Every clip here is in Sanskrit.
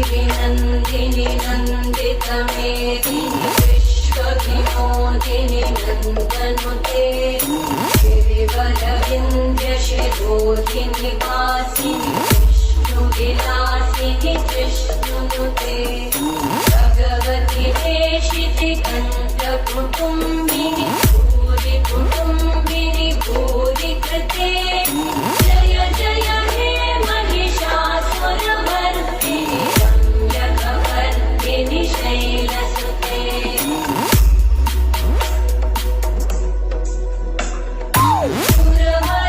नन्दिनि नन्दितमेदिनि विश्वविनोदिनि नन्दनुते गिरिवरविन्द्यशिरोधिनि वासिनि विष्णुविलासिनि जिष्णुनुते भगवति देशिति कण्ठकुटुम्बिनि भूरि कुटुम्बिनि भूरि कृते जय जय हे महिषासुरमर्दिनि रम्यकवर्दिनि शैलसुते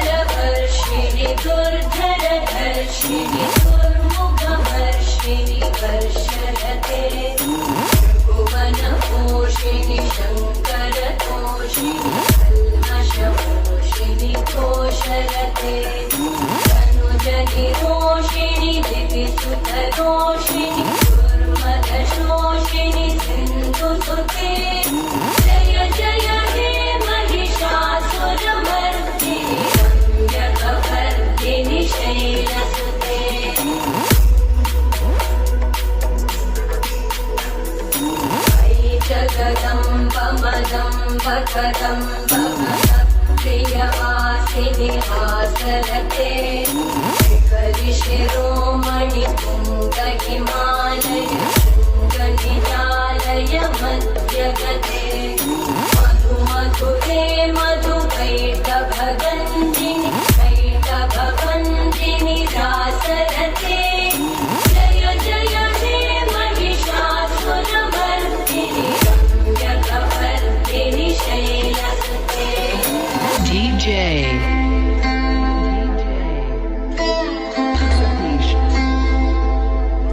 सुरवरवर्षिणि दुर्धरधर्षिणि दुर्मुखवर्षिणि वर्षरते भुवनपोषिणि शङ्करतोषिणि कल्मषपोषिणि घोषरते तनुजनिरोषिणि दिविसुतरोषिणि दुर्मदशोषिणि सिन्धुसुते जय जय हे महिषासुरमर्दिनि रम्यकवर्दिनि शैलसुते जगदम्ब कदम्ब प्रियवासिनि हासरते शिखरिशिरोमणि पुङ्गहिमालय शृङ्गनिजालय मध्यगते मधुमधुरे मधुकैटभगन्धिनि कैटभवन्दिनि रासरते जय जय हे महिषासुरमर्दिनि रम्यकवर्दिनि शैलसुते DJ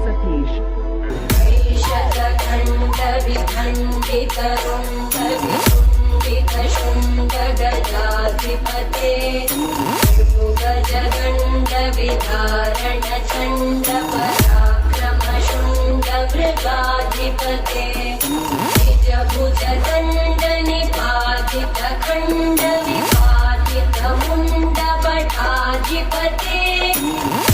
Satish विखण्डितरुण्डविकुण्डितशुण्डगजाधिपते गजगण्डविधारणचण्डपराक्रमशुण्डमृगाधिपते निजभुजदण्डनिपातितखण्डविपातितमुण्डपटाधिपते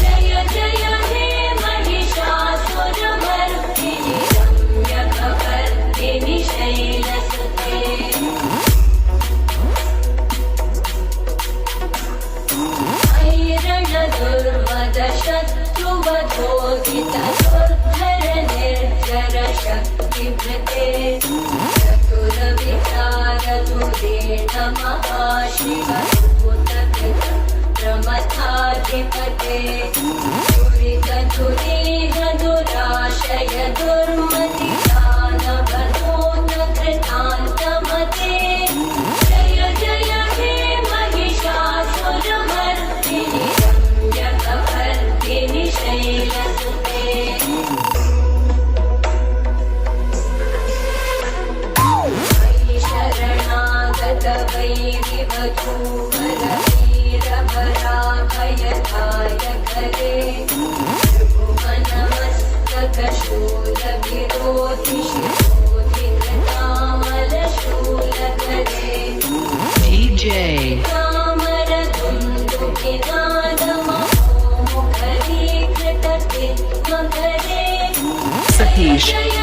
जय जय हे महिषासुरमर्दिनि रम्यकवर्दिनि शैलसुते ऐरणदुर्मदशत्रुवधोदितदुर्धरनिर्जरशक्तिभृते चतुरविचारधुरेण महाशिवभूतकृतप्रमथाधिपते दुरितधुरीहदुराशय दुर्मतिदानवधूतकृतान्तमते जय जय हे महिषासुरमर्दिनि रम्यकवर्दिनि शैलसुते शरणागतवैरिवधूवरवीरभराभयदायकरे त्रिभुवनमस्तकशूलविरोधिशिरोधिकृतामलशूलकरे DJ कामरदुन्दुकिनादमहोमुखरीकृतकिन्मकरे Satish जय